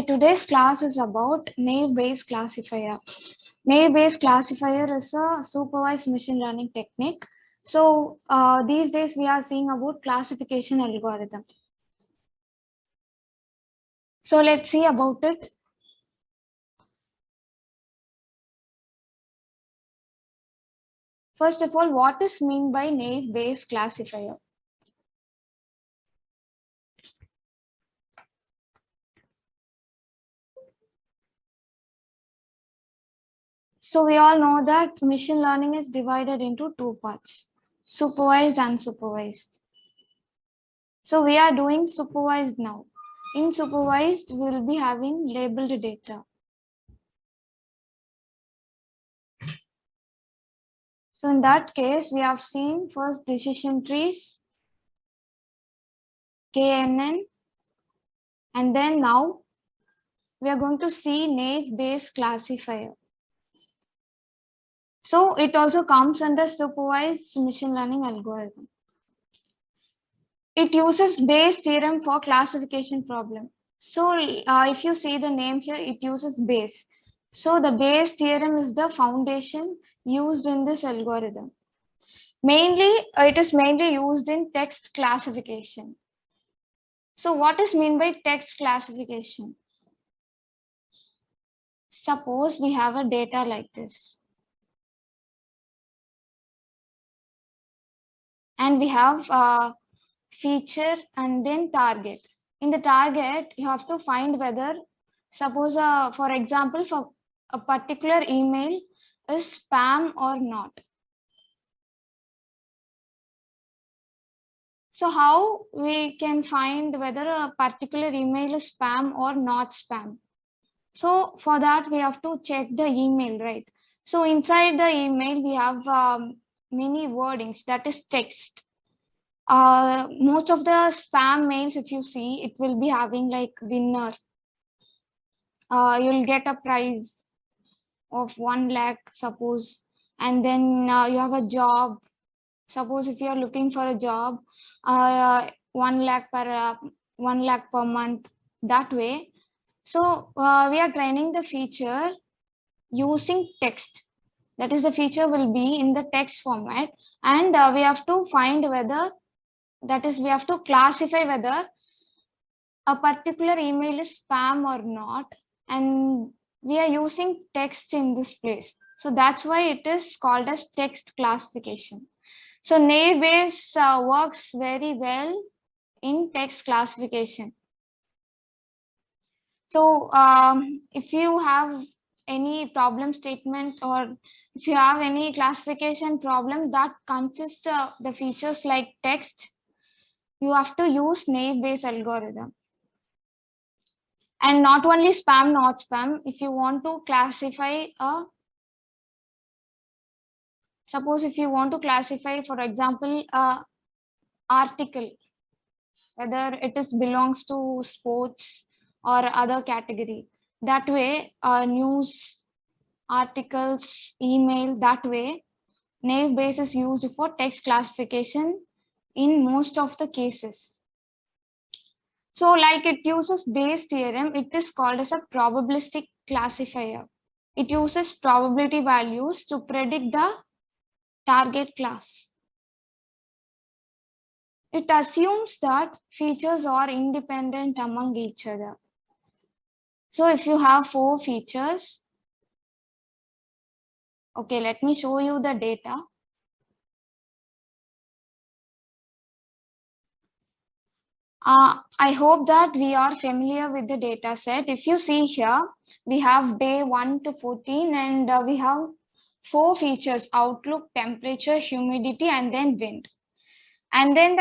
Okay, today's class is about naive-Bayes classifier. Naive-Bayes classifier is a supervised machine learning technique. So these days we are seeing about classification algorithm. So let's see about it. First of all, what is meant by naive-Bayes classifier? So we all know that machine learning is divided into two parts, supervised and unsupervised. So we are doing supervised now. In supervised, we will be having labeled data. So in that case, we have seen first decision trees, KNN, and then now we are going to see naive-Bayes classifier. So it also comes under supervised machine learning algorithm. It uses Bayes theorem for classification problem. So if you see the name here, it uses Bayes. So the Bayes theorem is the foundation used in this algorithm. Mainly, it is mainly used in text classification. So what is meant by text classification? Suppose we have a data like this. And we have a feature and then target. In the target, you have to find whether, suppose, for example, for a particular email is spam or not. So how we can find whether a particular email is spam or not spam? So for that, we have to check the email, right? So inside the email, we have many wordings, that is text. Most of the spam mails, if you see, it will be having like winner. You'll get a prize of 1 lakh, suppose, and then you have a job. Suppose if you are looking for a job, 1 lakh per 1 lakh per month. That way. So we are training the feature using text. That is, the feature will be in the text format, and we have to find whether, that is, we have to classify whether a particular email is spam or not, and we are using text in this place. So that's why it is called as text classification. So naive-Bayes works very well in text classification. So if you have any problem statement, or if you have any classification problem that consists of the features like text, you have to use naive-Bayes algorithm. And not only spam, not spam, if you want to classify suppose if you want to classify, for example, a article, whether it is belongs to sports or other category, that way news, articles, email, that way naive-Bayes is used for text classification in most of the cases. So like it uses Bayes theorem, it is called as a probabilistic classifier. It uses probability values to predict the target class. It assumes that features are independent among each other. So if you have 4 features, okay, let me show you the data. I hope that we are familiar with the data set. If you see here, we have day 1 to 14, and we have 4 features: outlook, temperature, humidity, and then wind. And then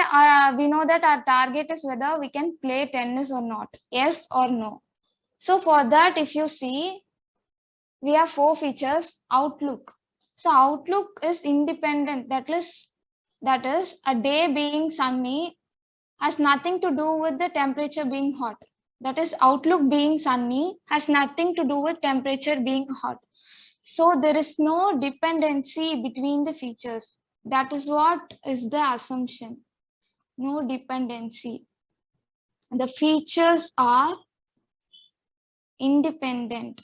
we know that our target is whether we can play tennis or not, yes or no. So for that, if you see, we have 4 features. Outlook. So outlook is independent. That is a day being sunny has nothing to do with the temperature being hot. That is, outlook being sunny has nothing to do with temperature being hot. So there is no dependency between the features. That is what is the assumption. No dependency. The features are independent.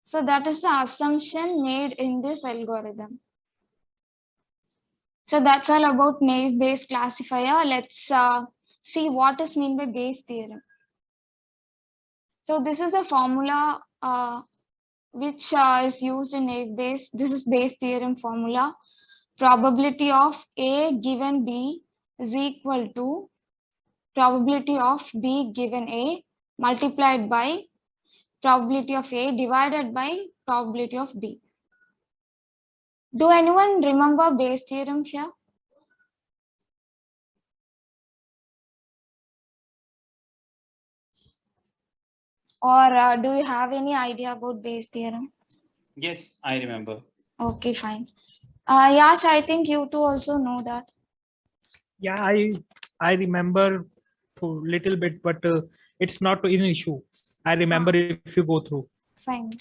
So that is the assumption made in this algorithm. So that's all about naive Bayes classifier. Let's see what is meant by Bayes theorem. So this is the formula which is used in naive Bayes. This is Bayes theorem formula. Probability of A given B is equal to probability of B given A multiplied by probability of A divided by probability of B. Do anyone remember Bayes theorem here? Or do you have any idea about Bayes theorem? Yes, I remember. Okay, fine. Yash, I think you two also know that. Yeah, I remember a little bit, but it's not an issue. I remember if you go through. Fine.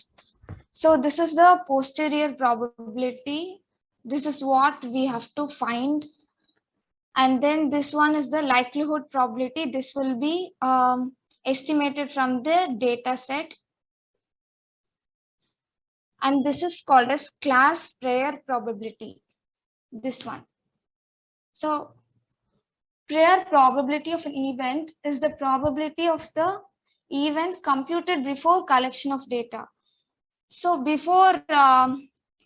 So this is the posterior probability. This is what we have to find. And then this one is the likelihood probability. This will be estimated from the data set. And this is called as class prior probability. This one. So prior probability of an event is the probability of the event computed before collection of data. So before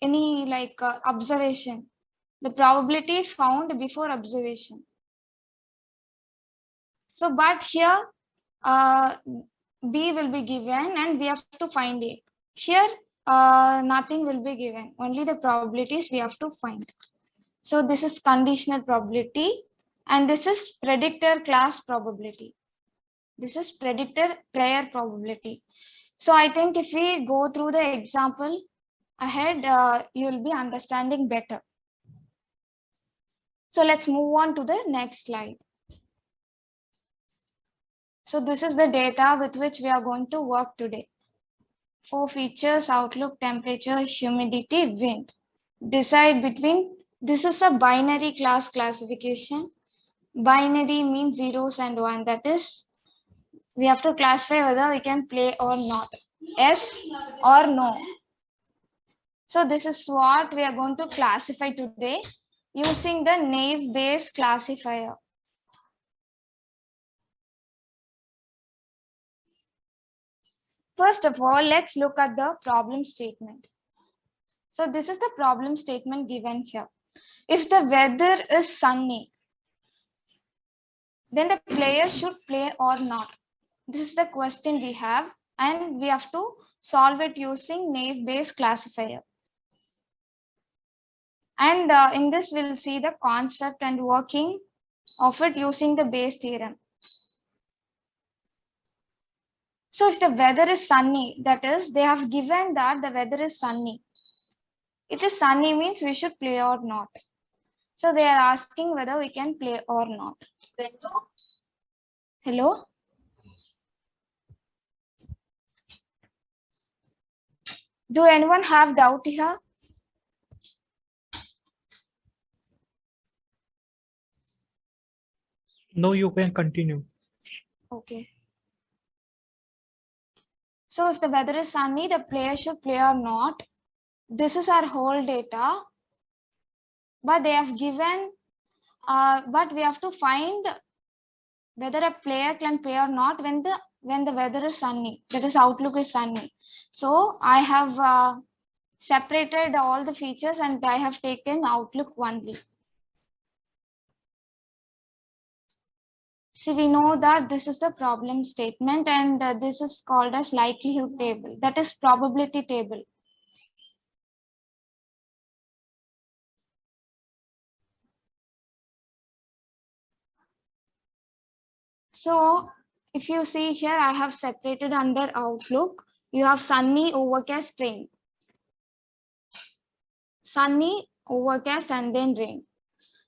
any observation, the probability found before observation. So but here B will be given and we have to find A. Here nothing will be given, only the probabilities we have to find. So this is conditional probability and this is predictor class probability. This is predictor prior probability. So I think if we go through the example ahead, you will be understanding better. So let's move on to the next slide. So this is the data with which we are going to work today. 4 features: outlook, temperature, humidity, wind. Decide between, this is a binary class classification. Binary means zeros and one. That is, we have to classify whether we can play or not. Yes or no. So this is what we are going to classify today using the naive Bayes classifier. First of all, let's look at the problem statement. So this is the problem statement given here. If the weather is sunny, then the player should play or not. This is the question we have, and we have to solve it using naive Bayes classifier. And in this, we'll see the concept and working of it using the Bayes theorem. So if the weather is sunny, that is, they have given that the weather is sunny. It is sunny means we should play or not. So they are asking whether we can play or not. Hello? Do anyone have doubt here? No, you can continue. Okay. So if the weather is sunny, the player should play or not. This is our whole data. But they have given, but we have to find whether a player can play or not when the weather is sunny, that is outlook is sunny. So I have separated all the features and I have taken outlook only. See, we know that this is the problem statement and this is called as likelihood table, that is probability table. So if you see here, I have separated under outlook, you have sunny, overcast, rain. Sunny, overcast, and then rain.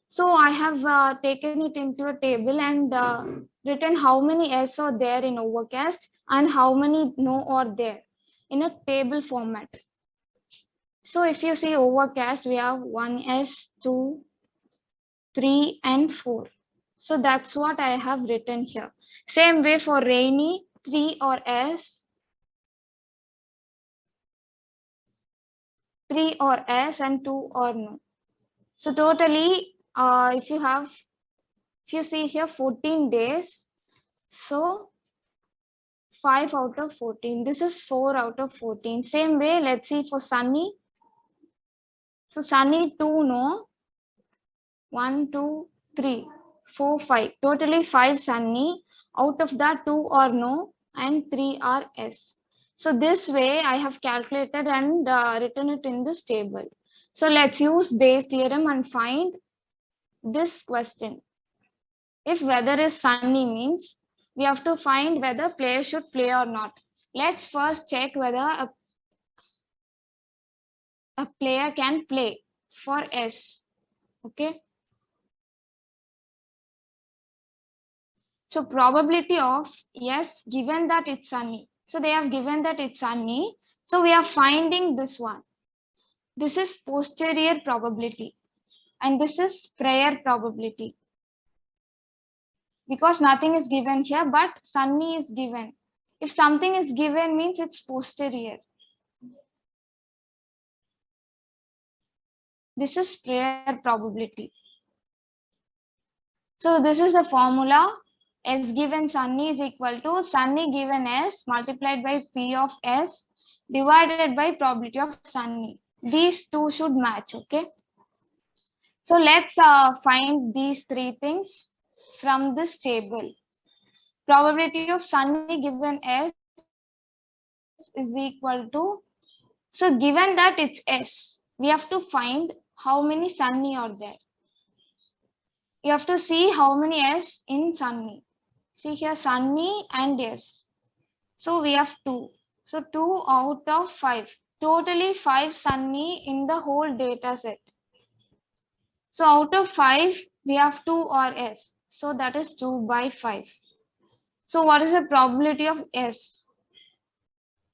So I have taken it into a table and written how many S are there in overcast and how many no are there in a table format. So if you see overcast, we have 1 S, 2, 3, and 4. So that's what I have written here. Same way for rainy, 3 or S, 3 or S and 2 or no. So totally, if you see here 14 days, so 5 out of 14. This is 4 out of 14. Same way, let's see for sunny. So sunny 2 no, 1, 2, 3, 4, 5. Totally 5 sunny. Out of that 2 are no and 3 are S. So this way I have calculated and written it in this table. So let's use Bayes theorem and find this question. If weather is sunny means we have to find whether player should play or not. Let's first check whether a player can play for S. Okay. So probability of yes, given that it's sunny. So they have given that it's sunny. So we are finding this one. This is posterior probability and this is prior probability. Because nothing is given here, but sunny is given. If something is given means it's posterior. This is prior probability. So this is the formula. S given sunny is equal to sunny given S multiplied by P of S divided by probability of sunny. These two should match, okay? So let's find these three things from this table. Probability of sunny given S is equal to, so given that it's S, we have to find how many sunny are there. You have to see how many S in sunny. See here sunny and S. So we have 2. So 2 out of 5. Totally 5 sunny in the whole data set. So out of 5, we have 2 or S. So that is 2 by 5. So what is the probability of S?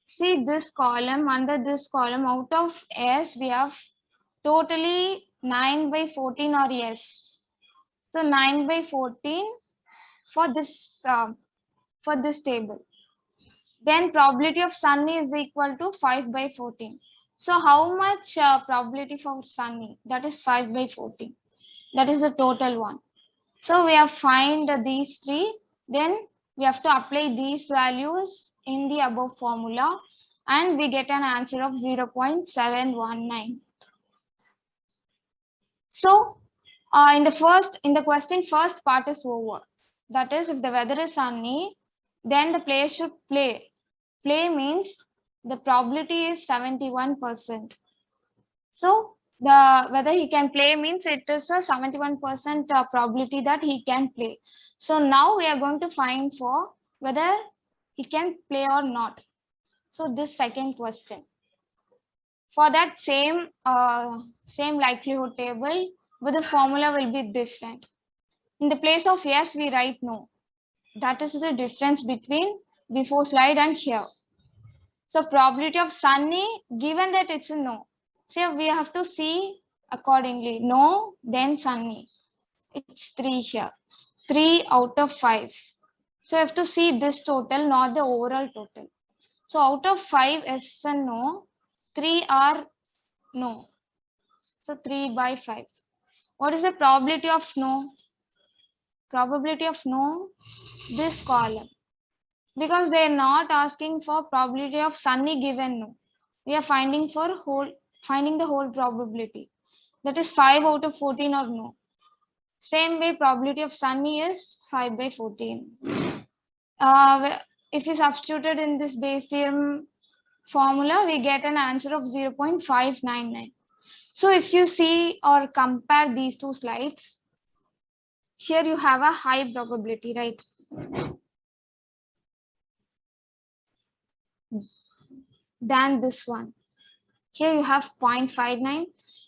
See this column, under this column, out of S, we have totally 9 by 14 or S. So 9 by 14 for this table. Then probability of sunny is equal to 5 by 14. So how much probability for sunny? That is 5 by 14. That is the total one. So we have find these three. Then we have to apply these values in the above formula and we get an answer of 0.719. So in the question, first part is over. That is, if the weather is sunny, then the player should play. Play means the probability is 71%. So whether he can play means it is a 71% probability that he can play. So now we are going to find for whether he can play or not. So this second question. For that same likelihood table, but the formula will be different. In the place of yes, we write no. That is the difference between before slide and here. So probability of sunny, given that it's a no. So we have to see accordingly. No, then sunny. It's 3 here. 3 out of 5. So you have to see this total, not the overall total. So out of 5 yes and no, 3 are no. So 3 by 5. What is the probability of no? Probability of no, this column. Because they are not asking for probability of sunny given no. We are finding the whole probability. That is 5 out of 14 or no. Same way probability of sunny is 5 by 14. If we substituted in this Bayes theorem formula, we get an answer of 0.599. So if you see or compare these two slides, here you have a high probability, right? Than this one. Here you have 0.59,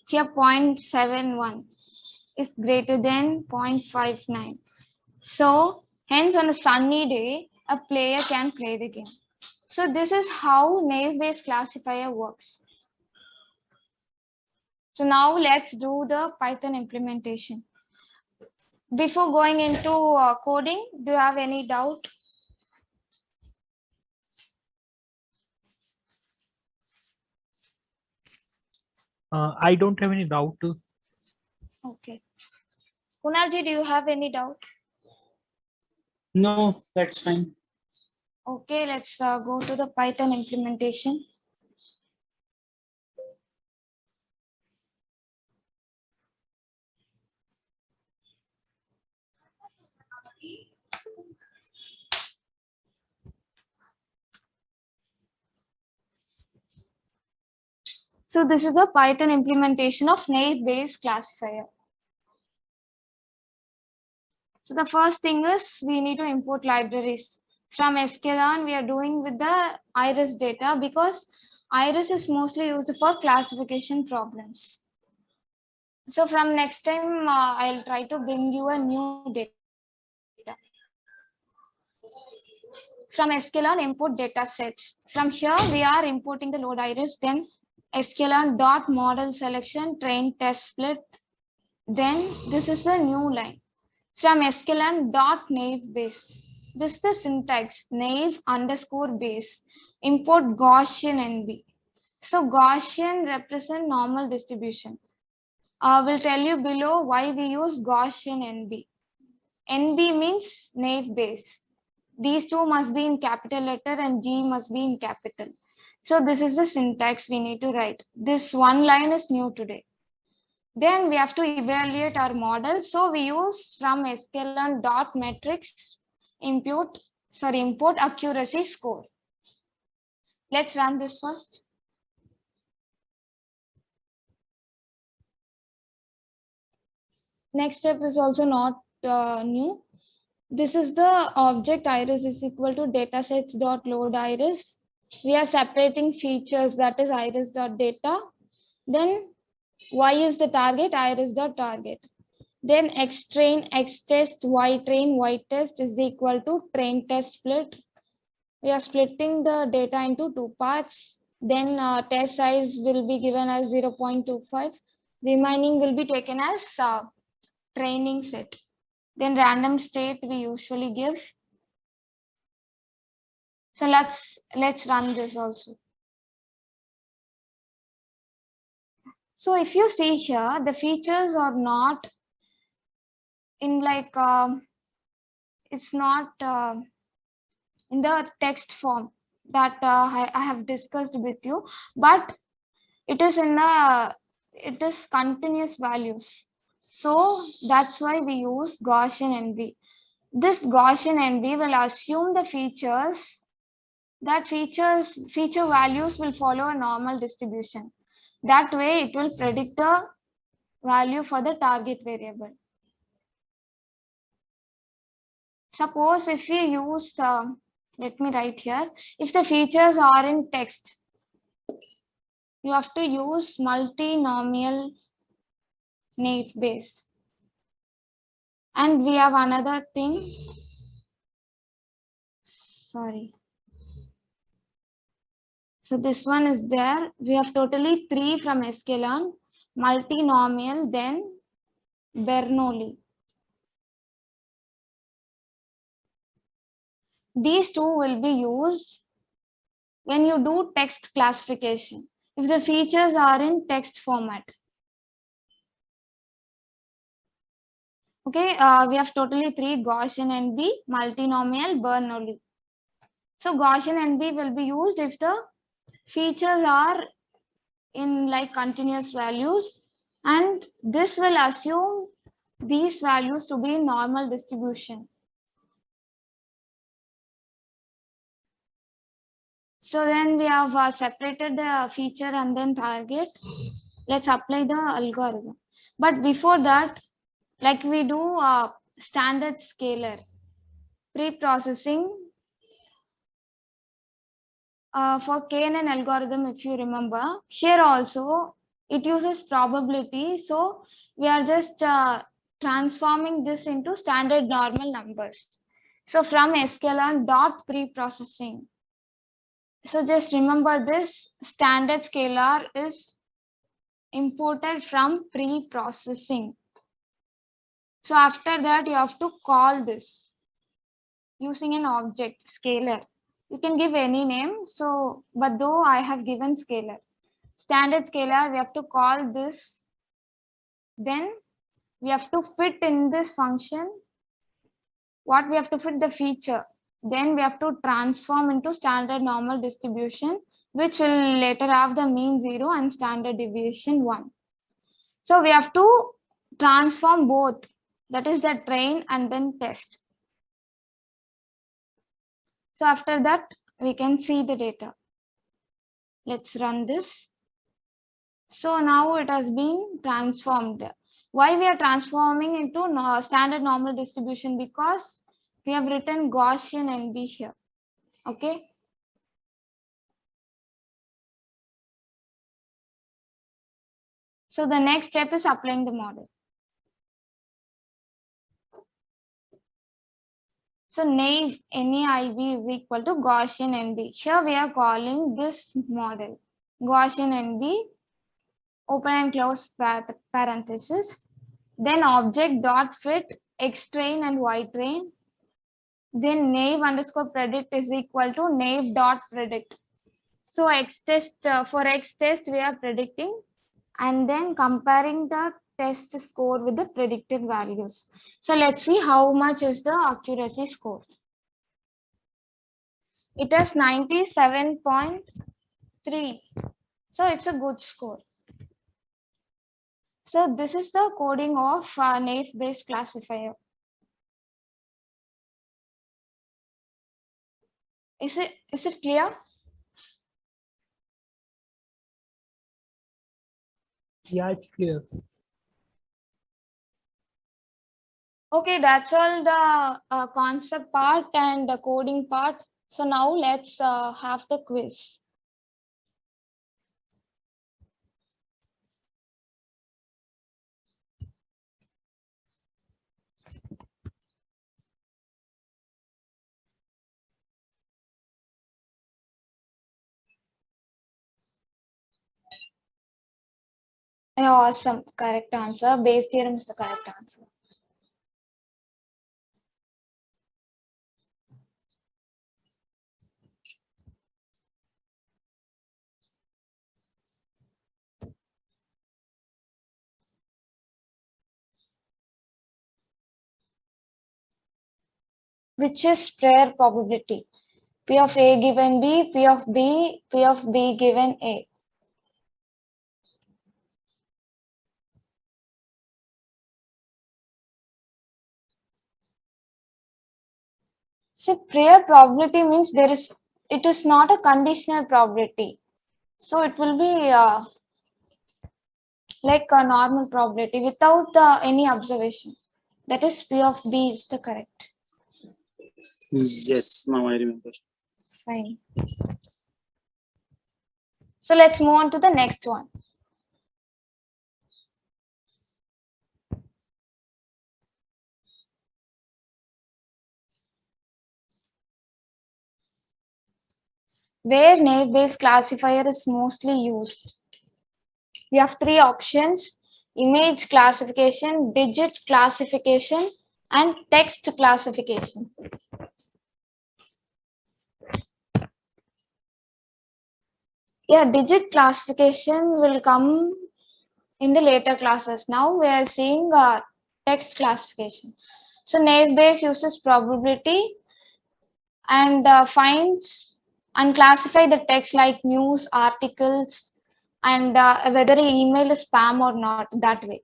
here 0.71 is greater than 0.59. So hence on a sunny day, a player can play the game. So this is how naive Bayes classifier works. So now let's do the Python implementation. Before going into coding, do you have any doubt? I don't have any doubt. Okay. Kunalji, do you have any doubt? No, that's fine. Okay, let's go to the Python implementation. So this is the Python implementation of naive-Bayes classifier. So the first thing is we need to import libraries. From sklearn, we are doing with the iris data because iris is mostly used for classification problems. So from next time, I'll try to bring you a new data. From sklearn, import data sets. From here, we are importing the load iris, then sklearn dot model selection, train test split. Then this is the new line. From sklearn dot naive Bayes. This is the syntax naive underscore Bayes. Import Gaussian NB. So Gaussian represent normal distribution. We'll tell you below why we use Gaussian NB. NB means naive Bayes. These two must be in capital letter and G must be in capital. So this is the syntax we need to write. This one line is new today. Then we have to evaluate our model. So we use from sklearn dot metrics import accuracy score. Let's run this first. Next step is also not new. This is the object iris is equal to datasets dot load iris. We are separating features, that is iris dot data. Then y is the target, iris dot target. Then x train, x test, y train, y test is equal to train test split. We are splitting the data into two parts. Then test size will be given as 0.25. Remaining will be taken as training set. Then random state we usually give. So let's run this also. So if you see here, the features are not in like it's not in the text form that I have discussed with you, but it is in continuous values. So that's why we use Gaussian NB. This Gaussian NB will assume the feature values will follow a normal distribution. That way it will predict the value for the target variable. Suppose if we use, let me write here, if the features are in text, you have to use multinomial naive Bayes. And we have another thing. Sorry. So this one is there. We have totally 3 from sklearn, multinomial, then Bernoulli. These two will be used when you do text classification. If the features are in text format. Okay, we have totally 3, Gaussian NB, multinomial, Bernoulli. So Gaussian NB will be used if the features are in like continuous values, and this will assume these values to be normal distribution. So then we have separated the feature and then target. Let's apply the algorithm. But before that, like we do standard scalar pre-processing for KNN algorithm, if you remember, here also it uses probability. So we are just transforming this into standard normal numbers. So from sklearn dot pre-processing. So just remember this standard scalar is imported from pre-processing. So after that, you have to call this using an object, scalar. You can give any name. So, but though I have given scalar, standard scalar, we have to call this. Then we have to fit in this function what we have to fit the feature. Then we have to transform into standard normal distribution, which will later have the mean 0 and standard deviation 1. So we have to transform both, that is the train and then test. So after that, we can see the data. Let's run this. So now it has been transformed. Why we are transforming into standard normal distribution? Because we have written Gaussian NB here. Okay. So the next step is applying the model. So naive NAIB is equal to Gaussian NB. Here we are calling this model Gaussian NB, open and close parenthesis, then object dot fit X train and Y train, then naive underscore predict is equal to naive dot predict. So X test for X test we are predicting and then comparing the test score with the predicted values. So let's see how much is the accuracy score. It is 97.3. So it's a good score. So this is the coding of naive Bayes classifier. Is it clear? Yeah, it's clear. Okay, that's all the concept part and the coding part. So now let's have the quiz. Yeah, awesome. Correct answer. Bayes theorem is the correct answer. Which is prior probability? P of A given B, P of B given A. So prior probability means it is not a conditional probability. So it will be like a normal probability without any observation. That is P of B is the correct. Yes, now I remember. Fine. So let's move on to the next one. Where naive Bayes classifier is mostly used. We have three options: image classification, digit classification, and text classification. Yeah, digit classification will come in the later classes. Now we are seeing text classification. So naive Bayes uses probability and finds and classify the text like news, articles, and whether an email is spam or not, that way.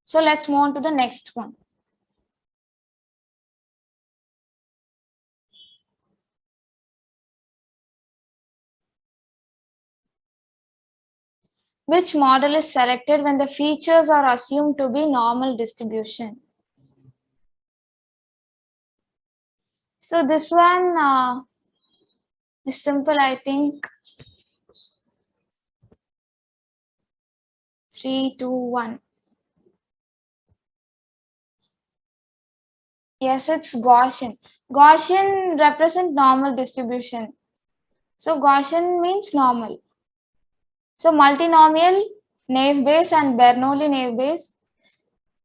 So let's move on to the next one. Which model is selected when the features are assumed to be normal distribution? So this one is simple, I think. 3, 2, 1. Yes, it's Gaussian. Gaussian represents normal distribution. So Gaussian means normal. So multinomial, naive Bayes and Bernoulli naive Bayes.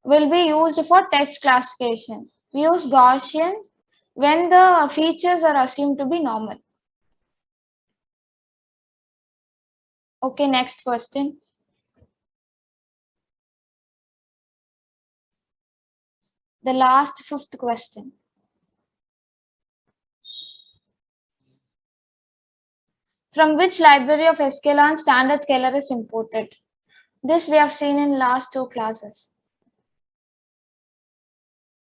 will be used for text classification. We use Gaussian when the features are assumed to be normal. Okay, next question. The last fifth question. From which library of sklearn standard scalar is imported? This we have seen in last two classes.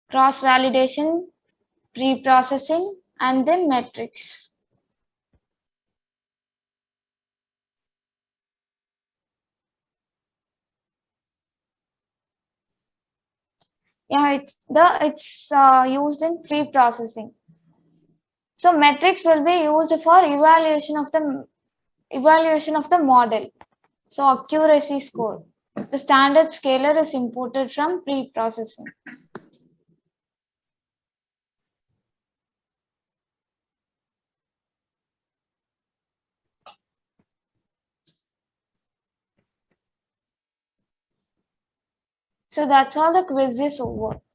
Cross-validation, pre-processing, and then metrics. Yeah, it's used in pre-processing. So metrics will be used for evaluation of the model. So accuracy score. The standard scalar is imported from pre-processing. So that's all, the quiz is over.